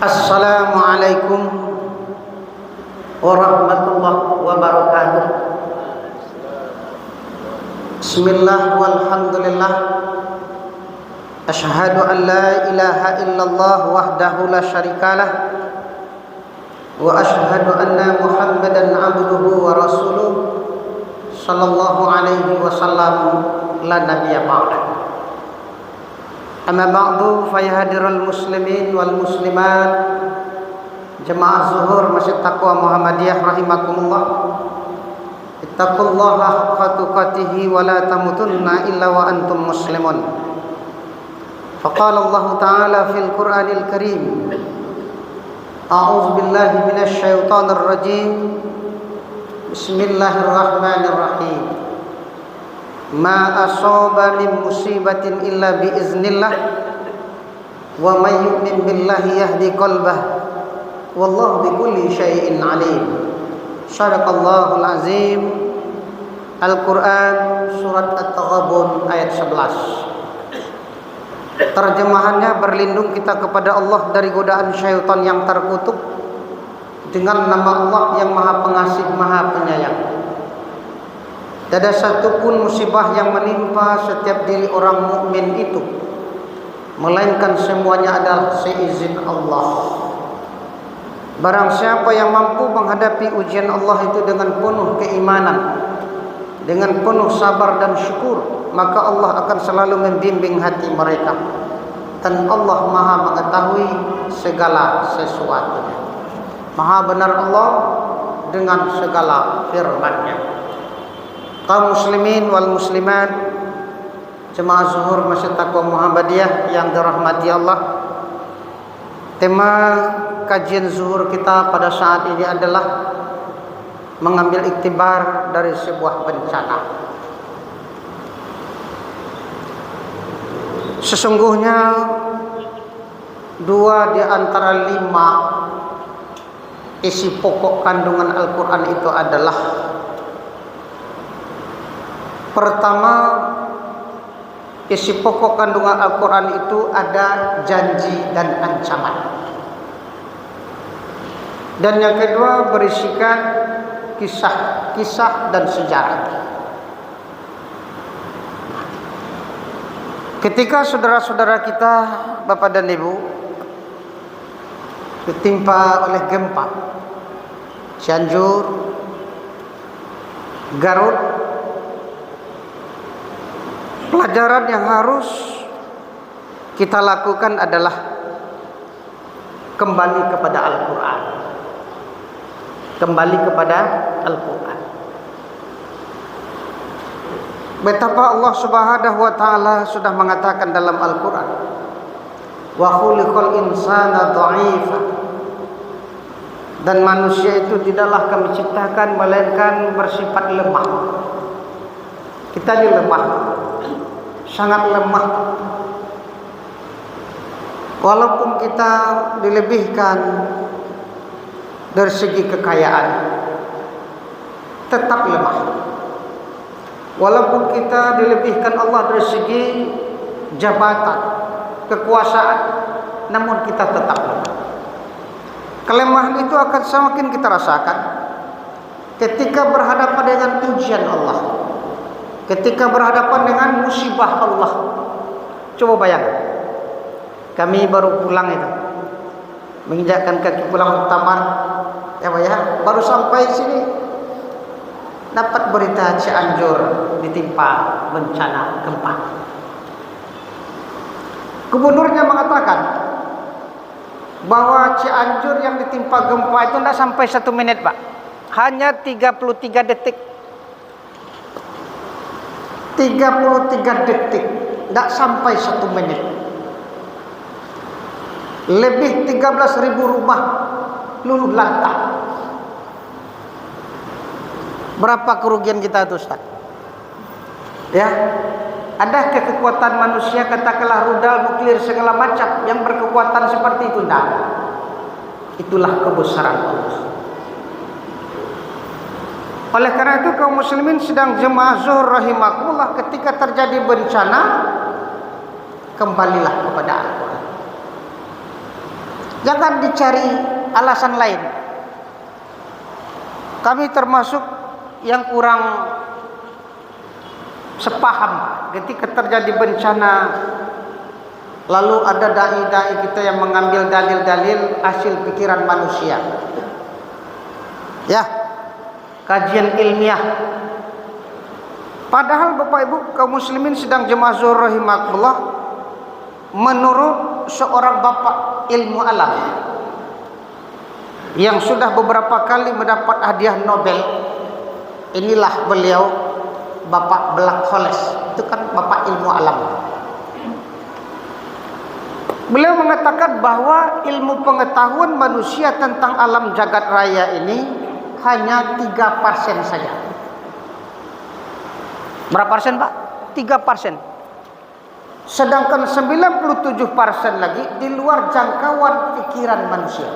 Assalamualaikum warahmatullahi wabarakatuh. Bismillah walhamdulillah. Asyhadu an la ilaha illallah wahdahu la syarikalah wa asyhadu anna Muhammadan abduhu wa rasuluh sallallahu alaihi wasallam la nabiyya ba'da. Amma ba'du fa ya hadiral muslimin wal muslimat jemaah zuhur Masjid Taqwa Muhammadiyah rahimakumullah. Ittaqullaha haqqa tuqatih wa la tamutunna illa wa antum muslimun. Faqala Allah Ta'ala fil Qur'anil Karim. A'udzu billahi minasy syaithanir rajim. Bismillahirrahmanirrahim. Ma asaba min musibatin illa biiznillah wa may yu'min billahi yahdi qalbah wallahu bikulli syai'in alim. Shadaqallahul azim. Al-Quran surat At-Taghabun ayat 11. Terjemahannya, berlindung kita kepada Allah dari godaan syaitan yang terkutuk dengan nama Allah yang Maha Pengasih Maha Penyayang. Tidak ada satupun musibah yang menimpa setiap diri orang mukmin itu melainkan semuanya adalah seizin Allah. Barang siapa yang mampu menghadapi ujian Allah itu dengan penuh keimanan, dengan penuh sabar dan syukur, maka Allah akan selalu membimbing hati mereka. Dan Allah Maha mengetahui segala sesuatunya. Maha benar Allah dengan segala firman-Nya. Kaum muslimin wal muslimat, jemaah zuhur Masjid Taqwa Muhammadiyah yang dirahmati Allah. Tema kajian zuhur kita pada saat ini adalah mengambil iktibar dari sebuah bencana. Sesungguhnya 2 di antara 5 isi pokok kandungan Al-Quran itu adalah: pertama, isi pokok kandungan Al-Quran itu ada janji dan ancaman. Dan yang kedua berisikan kisah-kisah dan sejarah. Ketika saudara-saudara kita, Bapak dan Ibu, ditimpa oleh gempa Cianjur, Garut, pelajaran yang harus kita lakukan adalah kembali kepada Al-Quran. Kembali kepada Al-Quran. Betapa Allah Subhanahu wa Ta'ala sudah mengatakan dalam Al-Quran, wa khuliqal insana dha'ifa, dan manusia itu tidaklah kami ciptakan melainkan bersifat lemah. Kita ini lemah, sangat lemah. Walaupun kita dilebihkan dari segi kekayaan, tetap lemah. Walaupun kita dilebihkan Allah dari segi jabatan, kekuasaan, namun kita tetap lemah. Kelemahan itu akan semakin kita rasakan ketika berhadapan dengan ujian Allah, ketika berhadapan dengan musibah Allah. Coba bayangkan, kami baru pulang itu, menginjakkan kaki pulang utama, ya Pak ya, baru sampai sini dapat berita Cianjur ditimpa bencana gempa. Gubernurnya mengatakan bahwa Cianjur yang ditimpa gempa itu tidak sampai 1 menit, Pak, hanya 33 detik. 33 detik, tidak sampai 1 menit. Lebih 13.000 rumah luluh lantak. Berapa kerugian kita itu, Ustaz? Ya, ada kekuatan manusia, katakanlah rudal, nuklir, segala macam yang berkekuatan seperti itu? Tidak. Itulah kebesaran Allah. Oleh karena itu kaum muslimin sedang jemaah zuhur rahimakumullah, ketika terjadi bencana, kembalilah kepada Al-Quran. Jangan dicari alasan lain. Kami termasuk yang kurang sepaham ketika terjadi bencana, lalu ada dai-dai kita yang mengambil dalil-dalil hasil pikiran manusia. Ya, kajian ilmiah. Padahal Bapak Ibu kaum muslimin sedang jemaah zuhur rahimakumullah, menurut seorang bapak ilmu alam yang sudah beberapa kali mendapat hadiah Nobel, inilah beliau, Bapak Black Holes. Itu kan bapak ilmu alam. Beliau mengatakan bahwa ilmu pengetahuan manusia tentang alam jagat raya ini hanya 3% saja. Berapa persen, Pak? 3%. Sedangkan 97% lagi di luar jangkauan pikiran manusia.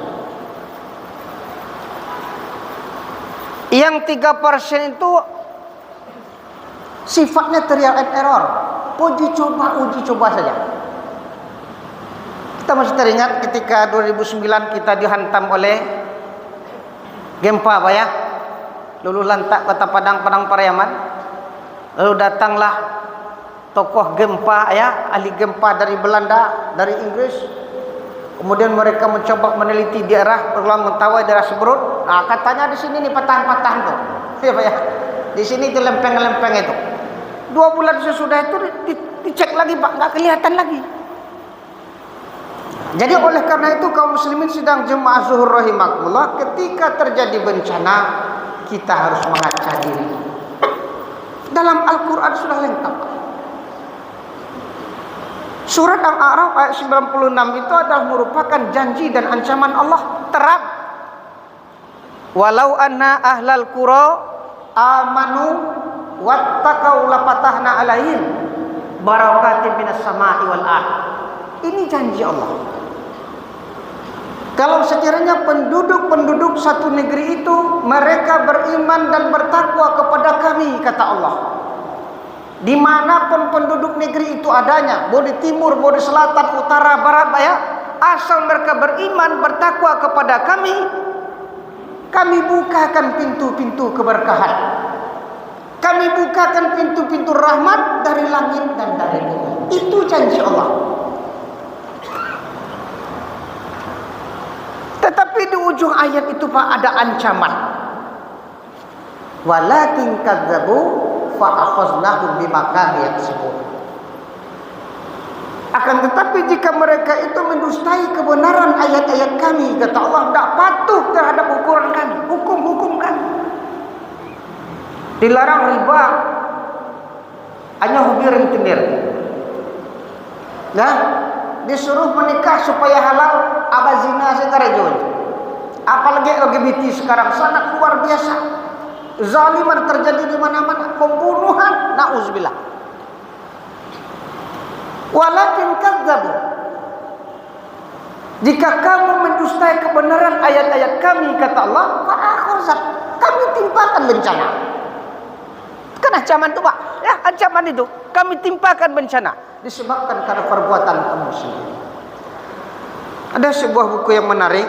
Yang 3% itu sifatnya trial and error, uji coba saja. Kita masih teringat ketika 2009 kita dihantam oleh gempa, Pak ya, luluh lantak kota Padang Pariaman. Lalu datanglah tokoh gempa ya, ahli gempa dari Belanda, dari Inggris. Kemudian mereka mencoba meneliti daerah Pulau Mentawai, daerah Seberut. Nah, katanya di sini nih patahan-patahan tuh. Ya, Pak ya. Di sini itu lempeng-lempeng itu. 2 bulan sesudah itu dicek lagi, Pak, nggak kelihatan lagi. Jadi oleh karena itu kaum muslimin sedang jemaah zuhur rahimakumullah, ketika terjadi bencana kita harus mengaca diri. Dalam Al-Quran sudah lengkap. Surat Al-A'raf ayat 96 itu adalah merupakan janji dan ancaman Allah terang. Walau anna ahlal qura amanu wattaqau lapatahna alaihim barakatin minas sama'i wal ardh. Ini janji Allah. Kalau sekiranya penduduk-penduduk satu negeri itu mereka beriman dan bertakwa kepada kami, kata Allah, dimanapun penduduk negeri itu adanya, mau di timur, mau di selatan, utara, barat, ya, asal mereka beriman, bertakwa kepada kami bukakan pintu-pintu keberkahan, kami bukakan pintu-pintu rahmat dari langit dan dari bumi. Itu janji Allah. Tetapi di ujung ayat itu, Pak, ada ancaman. Walakin kadzabu fa akhaznahum bima kanu yaksibun. Akan tetapi jika mereka itu mendustai kebenaran ayat-ayat kami, kata Allah, tidak patuh terhadap ukuran kami, hukum-hukum kami. Dilarang riba, hanya hobi rentenir. Nah, disuruh menikah supaya halal, abazina sekarang. Apalagi LGBT sekarang sangat luar biasa. Zaliman terjadi di mana-mana, pembunuhan, nauzubillah. Walakin kadzabu. Jika kamu mendustai kebenaran ayat-ayat kami, kata Allah, fa akhazat, kami timpakan bencana. Kan ancaman itu, Pak. Ya, ancaman itu kami timpakan bencana disebabkan karena perbuatan kamu sendiri. Ada sebuah buku yang menarik,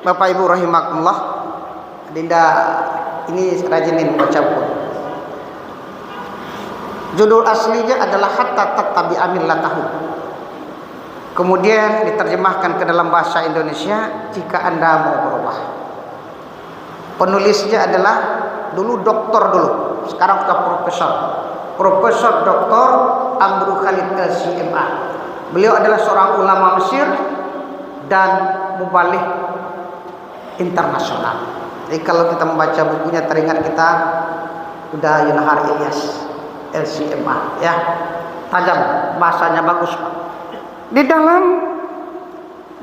Bapak Ibu rahimakumullah. Dinda ini rajinin baca buku. Judul aslinya adalah Hatta Tattabi'a Millatahu. Kemudian diterjemahkan ke dalam bahasa Indonesia, Jika Anda Mau Berubah. Penulisnya adalah dulu doktor dulu, sekarang sudah profesor. Profesor Dr. Amru Khalid LCMA. Beliau adalah seorang ulama Mesir dan mubaligh internasional. Jadi kalau kita membaca bukunya teringat kita udah Yunahar Ilyas LCMA, ya, tajam, bahasanya bagus, Pak. Di dalam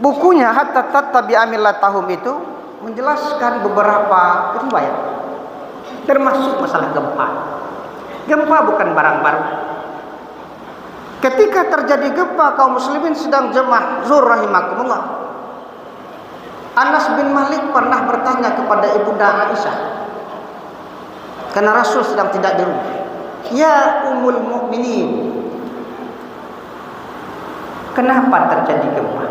bukunya Hatta Tattabi'a Millatahum itu menjelaskan beberapa riwayat, termasuk masalah gempa. Gempa bukan barang baru. Ketika terjadi gempa, kaum muslimin sedang jemaah zuhur rahimakumullah. Anas bin Malik pernah bertanya kepada Ibunda Aisyah, karena Rasul sedang tidak di rumah. Ya Ummul Mukminin, kenapa terjadi gempa?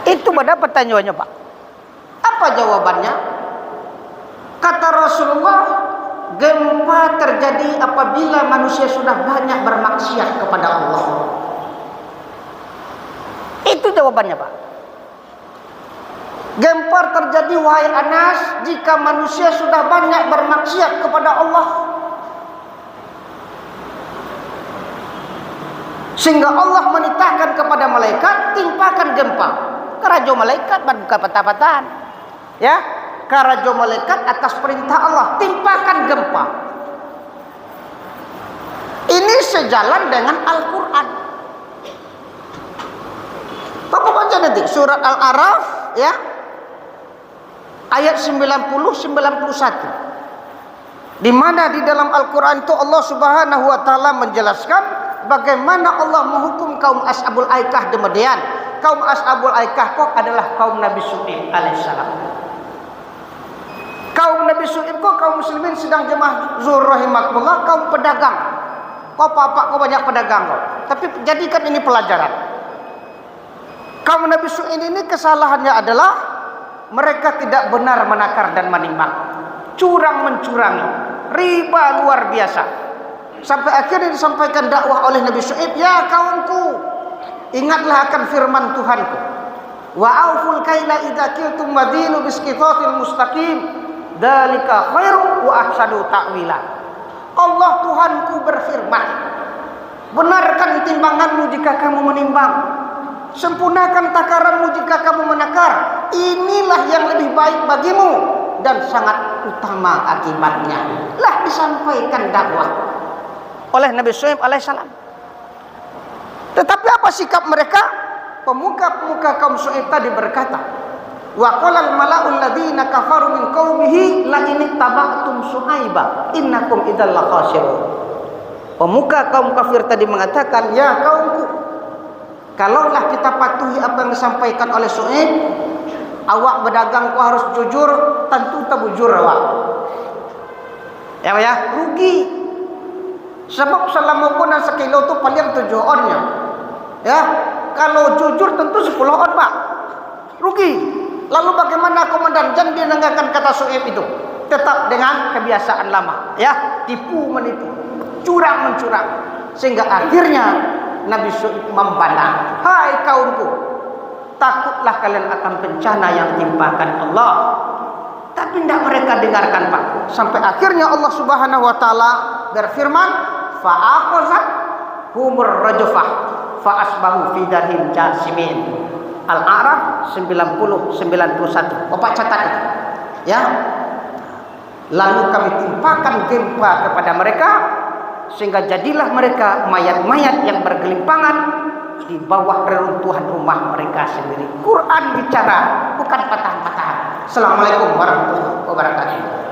Itu pada pertanyaannya, Pak. Apa jawabannya? Kata Rasulullah, gempa terjadi apabila manusia sudah banyak bermaksiat kepada Allah. Itu jawabannya, Pak. Gempa terjadi, wahai Anas, jika manusia sudah banyak bermaksiat kepada Allah, sehingga Allah menitahkan kepada malaikat, timpakan gempa. Karajo malaikat bukan patah-patahan. Ya, karajo malaikat atas perintah Allah, timpakan gempa. Ini sejalan dengan Al-Quran. Bapak baca nanti surat Al-A'raf, ya, ayat 90-91, di mana di dalam Al-Quran itu Allah Subhanahu wa Ta'ala menjelaskan bagaimana Allah menghukum kaum Ashabul Aikah demikian. Kaum Ashabul Aikah kok adalah kaum Nabi Syuaib alaihissalam. Kaum Nabi Syuaib kok kaum muslimin sedang jemaah zuhur rahimakumullah, kaum pedagang. Kok kok banyak pedagang kok. Tapi jadikan ini pelajaran. Kaum Nabi Syuaib ini kesalahannya adalah mereka tidak benar menakar dan menimbang, curang mencurangi, riba luar biasa. Sampai akhirnya disampaikan dakwah oleh Nabi Syuaib, ya kaumku, ingatlah akan firman Tuhanku, wa auful kaila idza qiltum wadinu bisqitatil mustaqim, dzalika khairu wa ahsanu ta'wila. Allah Tuhanku berfirman, benarkan timbanganmu jika kamu menimbang, sempurnakan takaranmu jika kamu menakar, inilah yang lebih baik bagimu dan sangat utama akibatnya. Lah disampaikan dakwah oleh Nabi Syuaib alaihissalam. Tetapi apa sikap mereka? Pemuka-pemuka kaum Syuaib tadi berkata, wa qala al-mala'ul ladzina kafaru min qaumihi la in ittaba'tum Syuaiba innakum idzal lakhasirun. Pemuka kaum kafir tadi mengatakan, ya kaumku, kalaulah kita patuhi apa yang disampaikan oleh Syuaib, awak berdagang ku harus jujur, tentu tabujur awak. Ya, rugi. Sebab selama kuna sekilo itu paling 7 onnya. Ya, kalau jujur tentu 10 on, Pak. Rugi. Lalu bagaimana komandan Jan dia dengarkan kata Syuaib itu? Tetap dengan kebiasaan lama, ya, tipu menipu, curang mencurang. Sehingga akhirnya Nabi Syuaib membantah, hai kaumku, takutlah kalian akan bencana yang timpakan Allah. Tapi tidak mereka dengarkan, Pak. Sampai akhirnya Allah Subhanahu wa Ta'ala berfirman, fa'akhazat humur rajfah fa asbahu fi darhim jasimin. Al-A'raf 90-91. Bapak catat itu, ya. Lalu kami timpakan gempa kepada mereka, sehingga jadilah mereka mayat-mayat yang bergelimpangan di bawah reruntuhan rumah mereka sendiri. Quran bicara, bukan patahan-patahan. Assalamualaikum warahmatullahi wabarakatuh.